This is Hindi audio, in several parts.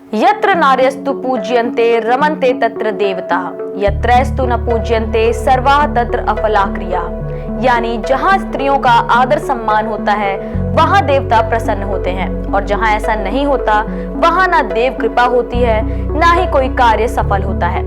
यत्र नार्यस्तु पूज्यन्ते रमन्ते तत्र देवताः, यत्रैस्तु न पूज्यन्ते सर्वाः तत्र अफला क्रियाः। यानी जहां स्त्रियों का आदर सम्मान होता है वहां देवता प्रसन्न होते हैं, और जहां ऐसा नहीं होता वहां ना देव कृपा होती है, ना ही कोई कार्य सफल होता है।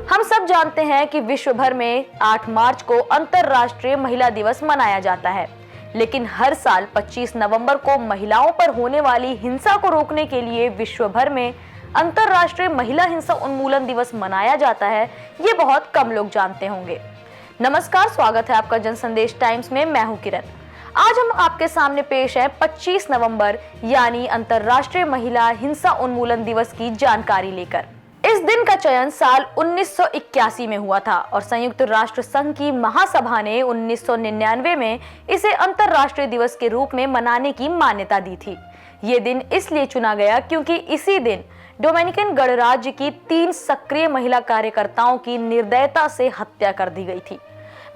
हम सब जानते हैं कि विश्व भर में 8 मार्च को अंतर्राष्ट्रीय महिला दिवस मनाया जाता है, लेकिन हर साल 25 नवंबर को महिलाओं पर होने वाली हिंसा को रोकने के लिए विश्व भर में अंतर्राष्ट्रीय महिला हिंसा उन्मूलन दिवस मनाया जाता है। ये बहुत कम लोग जानते होंगे। नमस्कार, स्वागत है आपका जन संदेश टाइम्स में। मैं हूं किरण। आज हम आपके सामने पेश है 25 नवंबर यानी अंतर्राष्ट्रीय महिला हिंसा उन्मूलन दिवस की जानकारी लेकर। इस दिन का चयन साल 1981 में हुआ था और संयुक्त राष्ट्र संघ की महासभा ने 1999 में इसे अंतर्राष्ट्रीय दिवस के रूप में मनाने की मान्यता दी थी। ये दिन इसलिए चुना गया क्योंकि इसी दिन डोमिनिकन गणराज्य की 3 सक्रिय महिला कार्यकर्ताओं की निर्दयता से हत्या कर दी गई थी।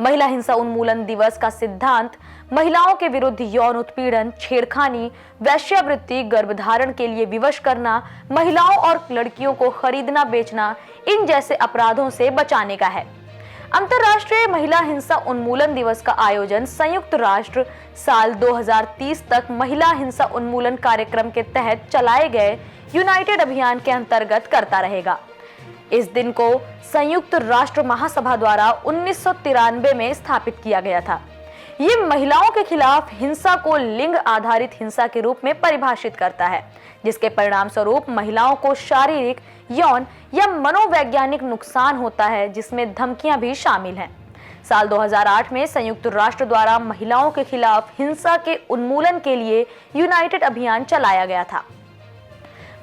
महिला हिंसा उन्मूलन दिवस का सिद्धांत महिलाओं के विरुद्ध यौन उत्पीड़न, छेड़खानी, वेश्यावृत्ति, गर्भधारण के लिए विवश करना, महिलाओं और लड़कियों को खरीदना बेचना, इन जैसे अपराधों से बचाने का है। अंतर्राष्ट्रीय महिला हिंसा उन्मूलन दिवस का आयोजन संयुक्त राष्ट्र साल 2030 तक महिला हिंसा उन्मूलन कार्यक्रम के तहत चलाए गए यूनाइटेड अभियान के अंतर्गत करता रहेगा। इस दिन को संयुक्त राष्ट्र महासभा द्वारा 1993 में स्थापित किया गया था। ये महिलाओं के खिलाफ हिंसा को लिंग आधारित हिंसा के रूप में परिभाषित करता है, जिसके परिणाम स्वरूप महिलाओं को शारीरिक, यौन या मनोवैज्ञानिक नुकसान होता है, जिसमें धमकियां भी शामिल हैं। साल 2008 में संयुक्त राष्ट्र द्वारा महिलाओं के खिलाफ हिंसा के उन्मूलन के लिए यूनाइटेड अभियान चलाया गया था।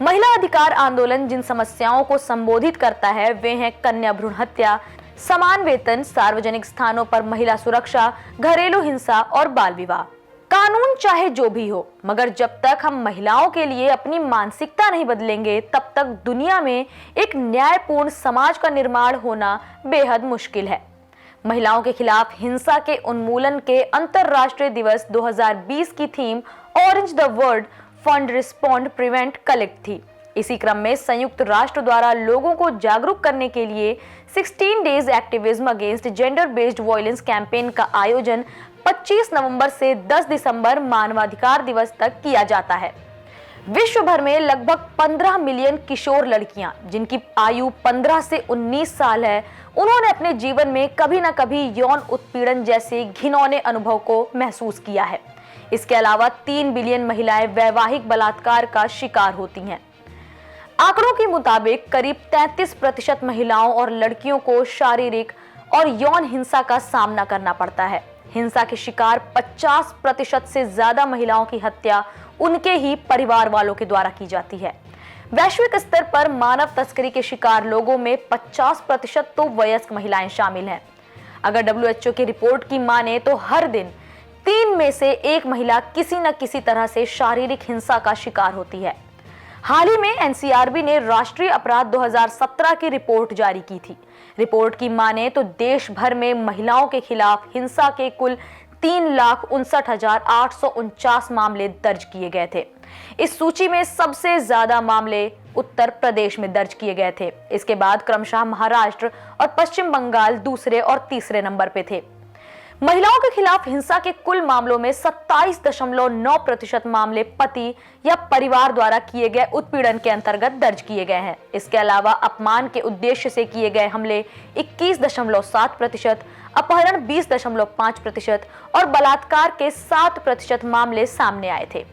महिला अधिकार आंदोलन जिन समस्याओं को संबोधित करता है वे हैं कन्या भ्रूण हत्या, समान वेतन, सार्वजनिक स्थानों पर महिला सुरक्षा, घरेलू हिंसा और बाल विवाह। कानून चाहे जो भी हो, मगर जब तक हम महिलाओं के लिए अपनी मानसिकता नहीं बदलेंगे तब तक दुनिया में एक न्यायपूर्ण समाज का निर्माण होना बेहद मुश्किल है। महिलाओं के खिलाफ हिंसा के उन्मूलन के अंतर्राष्ट्रीय दिवस 2020 की theme orange the world fund respond prevent collect थी। इसी क्रम में संयुक्त राष्ट्र द्वारा लोगों को जागरूक करने के लिए 16 days activism against gender based violence campaign का आयोजन 25 नवंबर से 10 दिसंबर मानवाधिकार दिवस तक किया जाता है। विश्व भर में लगभग 15 मिलियन किशोर लड़कियां जिनकी आयु 15 से 19 साल है, उन्होंने अपने जीवन में कभी न कभी यौन उत्पीड़न जैसे घिनौने अनुभव को महसूस किया है। इसके अलावा 3 बिलियन महिलाएं वैवाहिक बलात्कार का शिकार होती हैं। आंकड़ों के मुताबिक करीब 33% महिलाओं और लड़कियों को शारीरिक और यौन हिंसा का सामना करना पड़ता है। हिंसा के शिकार 50% से ज्यादा महिलाओं की हत्या उनके ही परिवार वालों के द्वारा की जाती है। वैश्विक स्तर पर मानव तस्करी के शिकार लोगों में 50% तो वयस्क महिलाएं शामिल हैं। अगर WHO की रिपोर्ट की माने तो हर दिन 3 में से 1 महिला किसी न किसी तरह से शारीरिक हिंसा का शिकार होती है। हाल ही में NCRB ने राष्ट्रीय अपराध 2017 की रिपोर्ट जारी की थी। रिपोर्ट की माने तो देश भर में महिलाओं के खिलाफ हिंसा के कुल 3,59,849 मामले दर्ज किए गए थे। इस सूची में सबसे ज्यादा मामले उत्तर प्रदेश में दर्ज किए गए थे। इसके बाद क्रमशः महाराष्ट्र और पश्चिम बंगाल दूसरे और तीसरे नंबर पे थे। महिलाओं के खिलाफ हिंसा के कुल मामलों में 27.9% मामले पति या परिवार द्वारा किए गए उत्पीड़न के अंतर्गत दर्ज किए गए हैं। इसके अलावा अपमान के उद्देश्य से किए गए हमले 21.7%, अपहरण 20.5% और बलात्कार के 7% मामले सामने आए थे।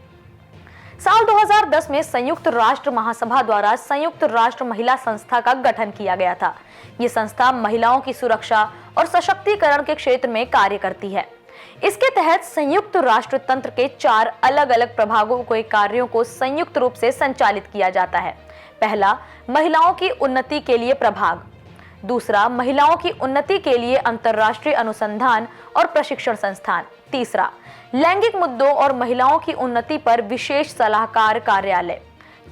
साल 2010 में संयुक्त राष्ट्र महासभा द्वारा संयुक्त राष्ट्र महिला संस्था का गठन किया गया था। ये संस्था महिलाओं की सुरक्षा और सशक्तिकरण के क्षेत्र में कार्य करती है। इसके तहत संयुक्त राष्ट्र तंत्र के 4 अलग अलग प्रभागों के कार्यों को संयुक्त रूप से संचालित किया जाता है। पहला, महिलाओं की उन्नति के लिए प्रभाग। दूसरा, महिलाओं की उन्नति के लिए अंतर्राष्ट्रीय अनुसंधान और प्रशिक्षण संस्थान। तीसरा, लैंगिक मुद्दों और महिलाओं की उन्नति पर विशेष सलाहकार कार्यालय।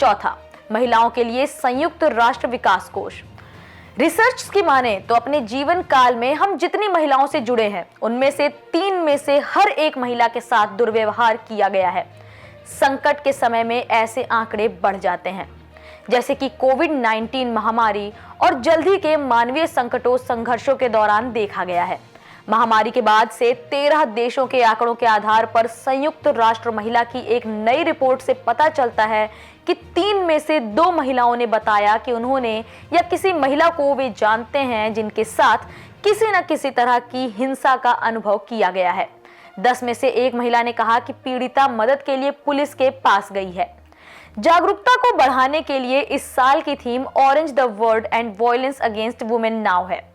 चौथा, महिलाओं के लिए संयुक्त राष्ट्र विकास कोष। रिसर्च की माने तो अपने जीवन काल में हम जितनी महिलाओं से जुड़े हैं उनमें से 3 में से हर एक महिला के साथ दुर्व्यवहार किया गया है। संकट के समय में ऐसे आंकड़े बढ़ जाते हैं। जैसे कि कोविड-19 महामारी और जल्द ही के मानवीय संकटों संघर्षों के दौरान देखा गया है। महामारी के बाद से 13 देशों के आंकड़ों के आधार पर संयुक्त राष्ट्र महिला की एक नई रिपोर्ट से पता चलता है कि 3 में से 2 महिलाओं ने बताया कि उन्होंने या किसी महिला को वे जानते हैं जिनके साथ किसी न किसी तरह की हिंसा का अनुभव किया गया है। 10 में से 1 महिला ने कहा कि पीड़िता मदद के लिए पुलिस के पास गई है। जागरूकता को बढ़ाने के लिए इस साल की theme orange the world and violence against women now है।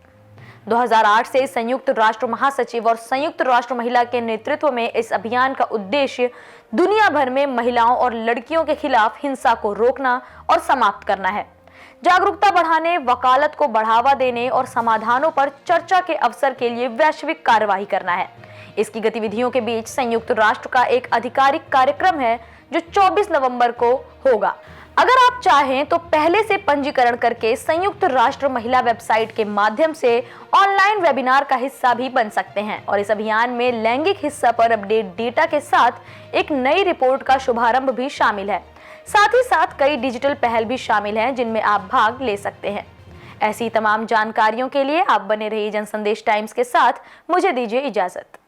2008 से संयुक्त राष्ट्र महासचिव और संयुक्त राष्ट्र महिला के नेतृत्व में इस अभियान का उद्देश्य दुनिया भर में महिलाओं और लड़कियों के खिलाफ हिंसा को रोकना और समाप्त करना है। जागरूकता बढ़ाने, वकालत को बढ़ावा देने और समाधानों पर चर्चा के अवसर के लिए वैश्विक कार्यवाही करना है। इसकी गतिविधियों के बीच संयुक्त राष्ट्र का एक आधिकारिक कार्यक्रम है जो 24 नवंबर को होगा। अगर आप चाहें तो पहले से पंजीकरण करके संयुक्त राष्ट्र महिला वेबसाइट के माध्यम से ऑनलाइन वेबिनार का हिस्सा भी बन सकते हैं और इस अभियान में लैंगिक हिस्सा पर अपडेट डेटा के साथ एक नई रिपोर्ट का शुभारंभ भी शामिल है। साथ ही साथ कई डिजिटल पहल भी शामिल हैं जिनमें आप भाग ले सकते हैं। ऐसी तमाम जानकारियों के लिए आप बने रहिए जनसंदेश टाइम्स के साथ। मुझे दीजिए इजाजत।